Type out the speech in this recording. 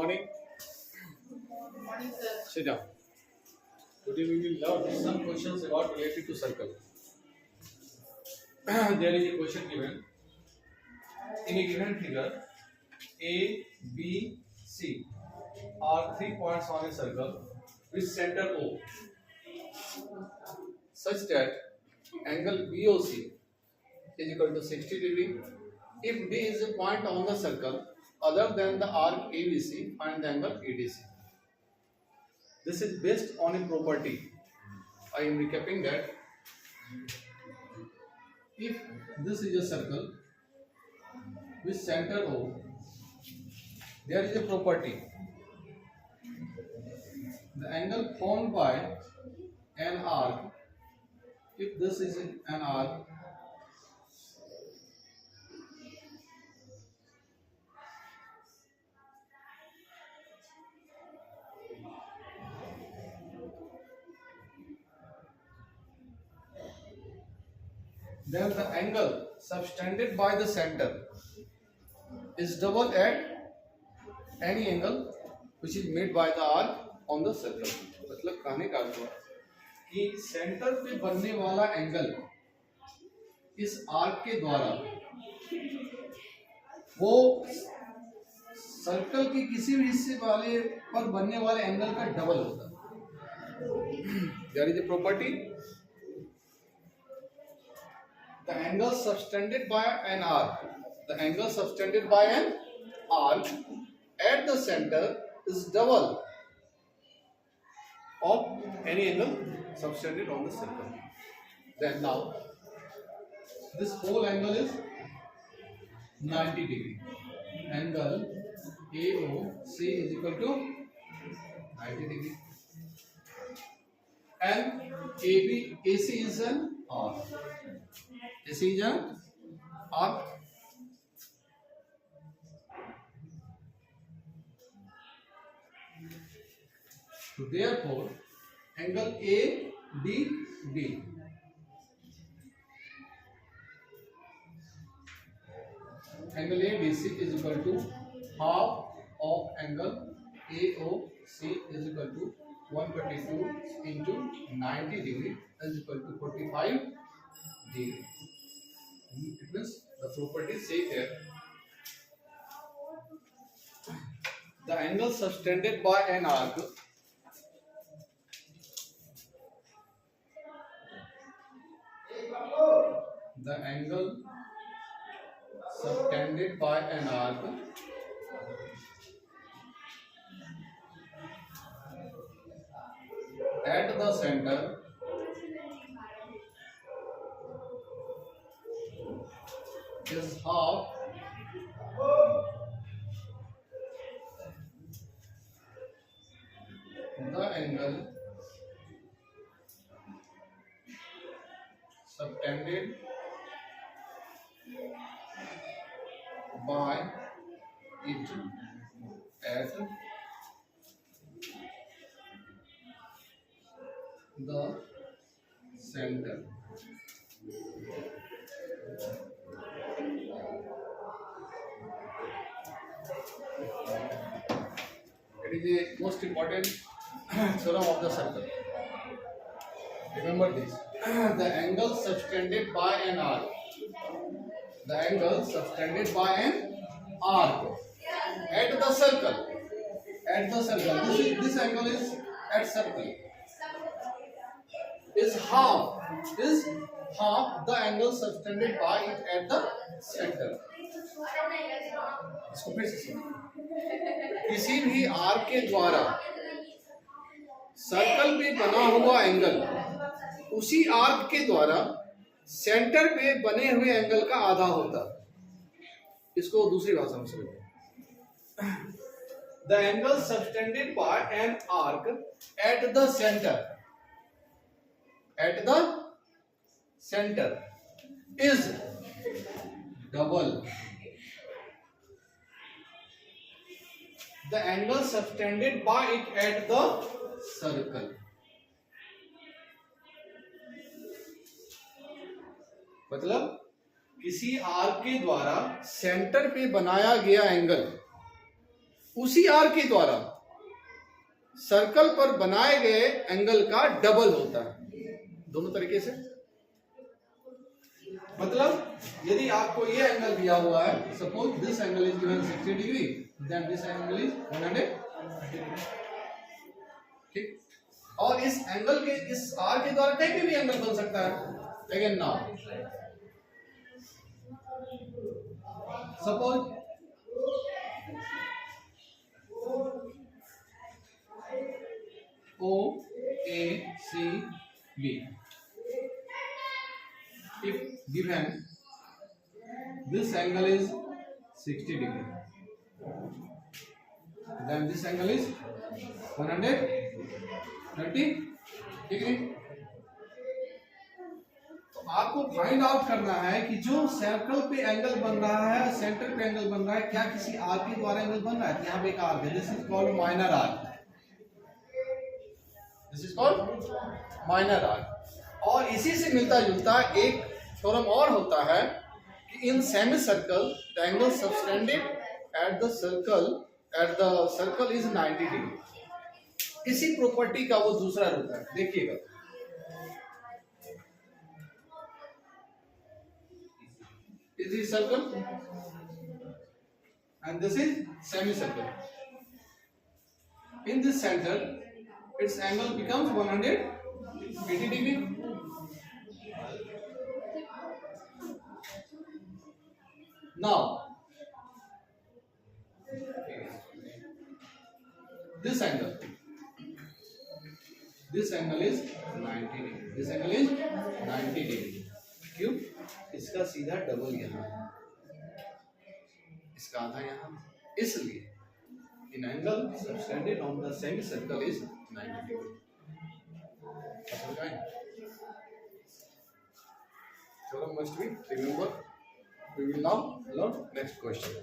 morning. Good morning, sir. Sit down. Today we will learn some questions about related to circle. There is a question given. In a given figure, A, B, C are 3 points on a circle with center O, such that angle BOC is equal to 60 degree. If B is a point on the circle other than the arc ABC, find the angle ADC. This is based on a property. I am recapping that. If this is a circle with center O, there is a property. The angle formed by an arc, if this is an arc, then the angle subtended by the center is double at any angle which is made by the arc on the circle. मतलब कहने का अर्थ हुआ कि centre पे बनने वाला angle इस arc के द्वारा वो सर्कल के किसी भी हिस्से वाले पर बनने वाले एंगल का डबल होता है. There is a property. The angle subtended by an arc, at the center is double of any angle subtended on the circle. Then now this whole angle is 90 degree. Angle AOC is equal to 90 degree. And AC is an arc. AC is an arc. So therefore, angle ADB angle ADC is equal to half of angle AOC is equal to 122 into 90 degree is equal to 45 degree. It means the property say here the angle subtended by an arc at the center is half the angle subtended by it at the center. It is the most important theorem of the circle. Remember this. The angle subtended by an arc. The angle subtended by an arc at the circle. At the circle. This angle is at circle. Is half the angle subtended by it at the center. इसको फिर से सुनो. किसी भी arc के द्वारा circle पे बना हुआ एंगल उसी आर्क के द्वारा सेंटर पे बने हुए एंगल का आधा होता है. इसको दूसरी भाषा में समझो. The angle subtended bye an arc at the center is double the angle subtended by it at the circle. मतलब किसी आर्क के द्वारा सेंटर पे बनाया गया एंगल उसी आर्क के द्वारा सर्कल पर बनाए गए एंगल का डबल होता है। दोनों तरीके से, मतलब यदि आपको ये एंगल दिया हुआ है, suppose this angle is given 60 degree, then this angle is 100, ठीक। और इस एंगल के, इस आर्क के द्वारा कहीं भी एंगल बन सकता है। Again now suppose OACB, if given this angle is 60 degree, then this angle is 130 degree। तो आपको फाइंड आउट करना है कि जो सर्कल पे एंगल बन रहा है, सेंटर पे एंगल बन रहा है, क्या किसी आर्क के द्वारा एंगल बन रहा है। यहाँ पे एक आर्क है, this is called minor arc, this is called minor arc. और इसी से मिलता जुलता एक थ्योरम और होता है कि in semi circle the angle subtended at the circle is 90 degree. इसी प्रॉपर्टी का वो दूसरा रूप है, देखिएगा। This is circle and this is semicircle. In this center, its angle becomes 180 degree. Now, this angle is 90 degree. This angle is 90 degree. क्यों? इसका सीधा डबल यहाँ, इसका आधा यहाँ, इसलिए in angle subtended on the semicircle is 90 degree. Theorem must be remember. We will now learn next question.